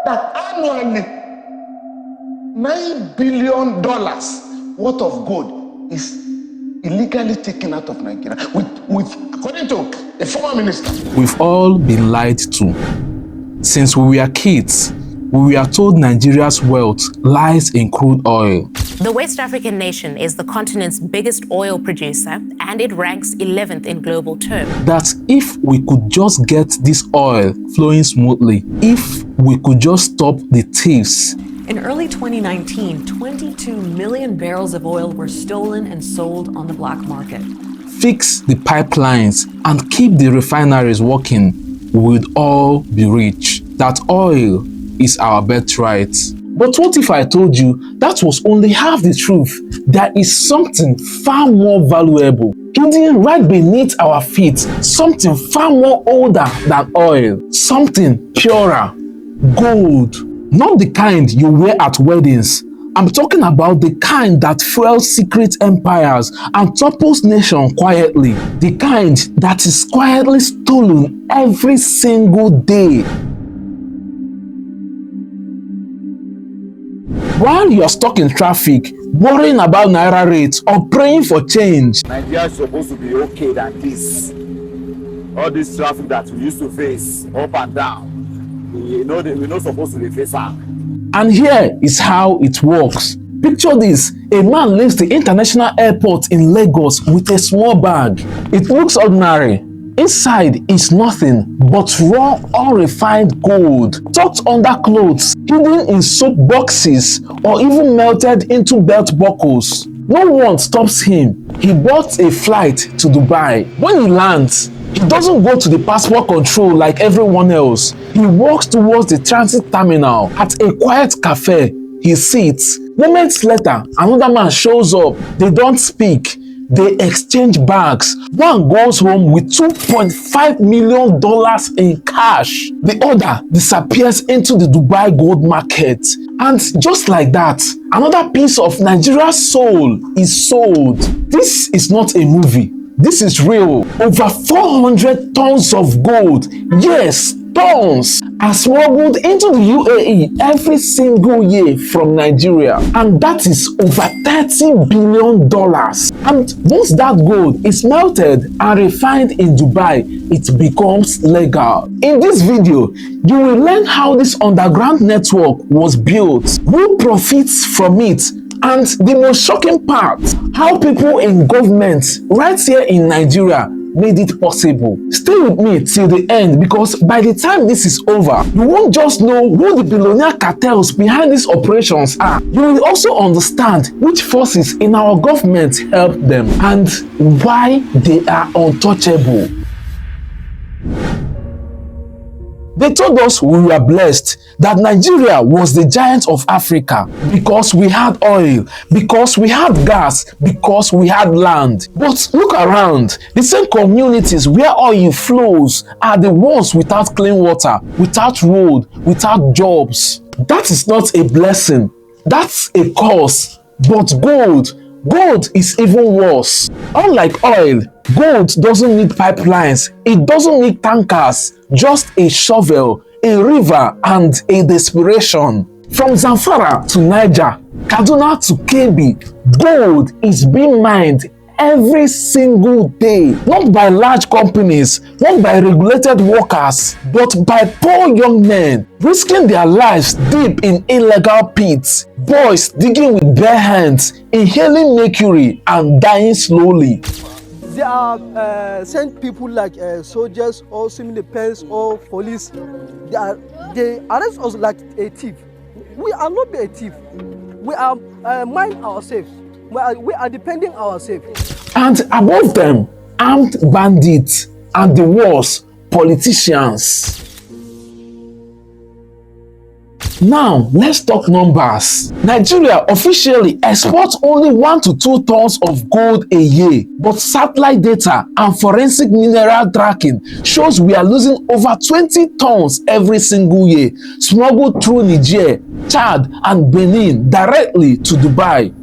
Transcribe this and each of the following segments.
that annually $9 billion worth of gold is illegally taken out of Nigeria, with according to a former minister. We've all been lied to. Since we were kids, we were told Nigeria's wealth lies in crude oil. The West African nation is the continent's biggest oil producer, and it ranks 11th in global terms. That if we could just get this oil flowing smoothly, if we could just stop the thieves. In early 2019, 22 million barrels of oil were stolen and sold on the black market. Fix the pipelines and keep the refineries working, we would all be rich. That oil is our birthright. But what if I told you that was only half the truth? There is something far more valuable, hidden right beneath our feet, something far more older than oil, something purer, gold. Not the kind you wear at weddings. I'm talking about the kind that fuels secret empires and topples nations quietly. The kind that is quietly stolen every single day. While you're stuck in traffic, worrying about Naira rates or praying for change. Nigeria is supposed to be okay than this. All this traffic that we used to face, up and down, we're not supposed to be facing. And here is how it works. Picture this: a man leaves the international airport in Lagos with a small bag. It looks ordinary. Inside is nothing but raw, unrefined gold, tucked under clothes, hidden in soap boxes, or even melted into belt buckles. No one stops him. He bought a flight to Dubai. When he lands, he doesn't go to the passport control like everyone else. He walks towards the transit terminal. At a quiet cafe, he sits. Moments later, another man shows up. They don't speak. They exchange bags. One goes home with $2.5 million in cash. The other disappears into the Dubai gold market. And just like that, another piece of Nigeria's soul is sold. This is not a movie. This is real. Over 400 tons of gold, yes, tons, are smuggled into the UAE every single year from Nigeria. And that is over $30 billion. And once that gold is melted and refined in Dubai, it becomes legal. In this video, you will learn how this underground network was built, who profits from it, and the most shocking part, how people in government right here in Nigeria made it possible. Stay with me till the end, because by the time this is over, you won't just know who the billionaire cartels behind these operations are. You will also understand which forces in our government help them and why they are untouchable. They told us we were blessed, that Nigeria was the giant of Africa because we had oil, because we had gas, because we had land. But look around, the same communities where oil flows are the ones without clean water, without road, without jobs. That is not a blessing, that's a curse. But gold is even worse. Unlike oil, gold doesn't need pipelines, it doesn't need tankers, just a shovel, a river, and a desperation. From Zamfara to Niger, Kaduna to Kebbi, gold is being mined every single day. Not by large companies, not by regulated workers, but by poor young men risking their lives deep in illegal pits. Boys digging with bare hands, inhaling mercury and dying slowly. They are sent people like soldiers or similar pairs or police. They arrest us like a thief. We are not a thief. We are mind ourselves. We are depending ourselves. And above them, armed bandits, and the worst, politicians. Now, let's talk numbers. Nigeria officially exports only 1 to 2 tons of gold a year, but satellite data and forensic mineral tracking shows we are losing over 20 tons every single year, smuggled through Niger, Chad, and Benin directly to Dubai.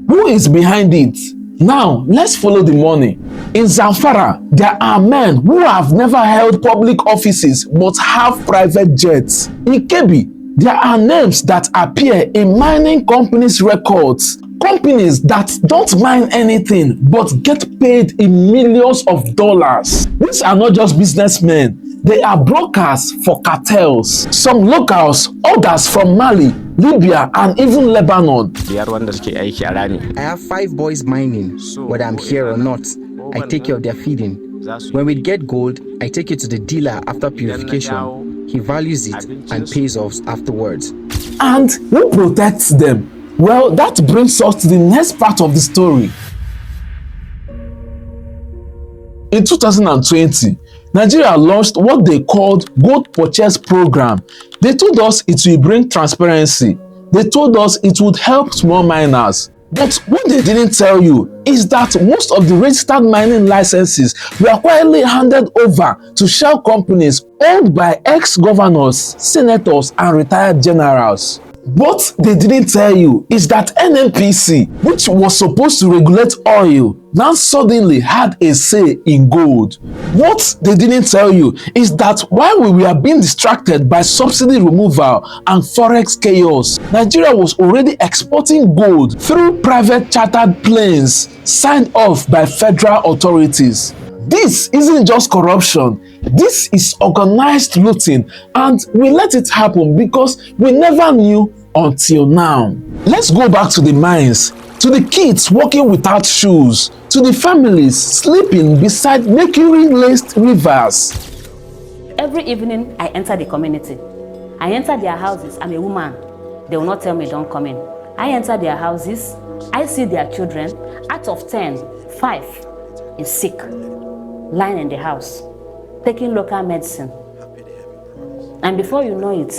Who is behind it? Now, let's follow the money. In Zamfara, there are men who have never held public offices but have private jets. In Kebbi, There are names that appear in mining companies' records. Companies that don't mine anything but get paid in millions of dollars. These are not just businessmen. They are brokers for cartels. Some locals, others from Mali, Libya, and even Lebanon. I have 5 boys mining. Whether I'm here or not, I take care of their feeding. When we get gold, I take it to the dealer after purification. He values it and pays us afterwards. And who protects them? Well, that brings us to the next part of the story. In 2020, Nigeria launched what they called Gold Purchase Program. They told us it will bring transparency. They told us it would help small miners. But what they didn't tell you is that most of the registered mining licenses were quietly handed over to shell companies owned by ex-governors, senators, and retired generals. What they didn't tell you is that NNPC, which was supposed to regulate oil, now suddenly had a say in gold. What they didn't tell you is that while we were being distracted by subsidy removal and forex chaos, Nigeria was already exporting gold through private chartered planes signed off by federal authorities. This isn't just corruption. This is organized looting, and we let it happen because we never knew until now. Let's go back to the mines, to the kids walking without shoes, to the families sleeping beside mercury-laced rivers. Every evening, I enter the community. I enter their houses. I'm a woman. They will not tell me don't come in. I enter their houses. I see their children. Out of 10, 5 is sick, lying in the house, taking local medicine. And before you know it,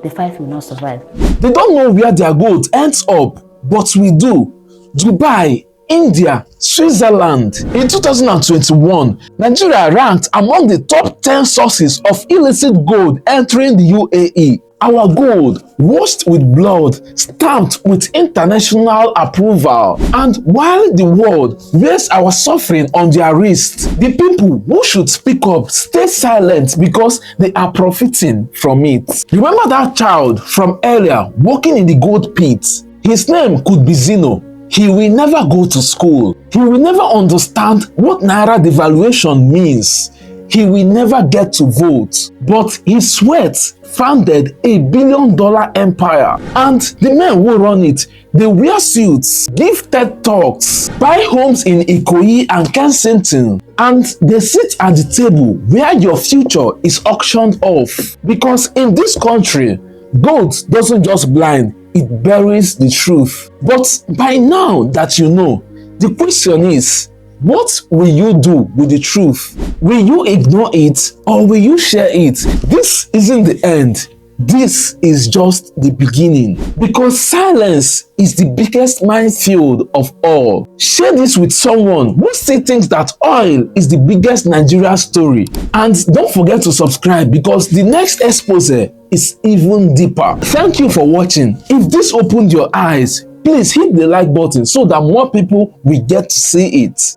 the 5 will not survive. They don't know where their gold ends up, but we do. Dubai, India, Switzerland. In 2021, Nigeria ranked among the top 10 sources of illicit gold entering the UAE. Our gold, washed with blood, stamped with international approval. And while the world wears our suffering on their wrists, the people who should speak up stay silent because they are profiting from it. Remember that child from earlier working in the gold pit? His name could be Zeno. He will never go to school. He will never understand what Naira devaluation means. He will never get to vote. But his sweat founded a billion-dollar empire. And the men who run it, they wear suits, give TED Talks, buy homes in Ikoyi and Kensington, and they sit at the table where your future is auctioned off. Because in this country, gold doesn't just blind, it buries the truth. But by now that you know, the question is, what will you do with the truth? Will you ignore it or will you share it? This isn't the end. This is just the beginning. Because silence is the biggest minefield of all. Share this with someone who still thinks that oil is the biggest Nigeria story. And don't forget to subscribe because the next expose is even deeper. Thank you for watching. If this opened your eyes, please hit the like button so that more people will get to see it.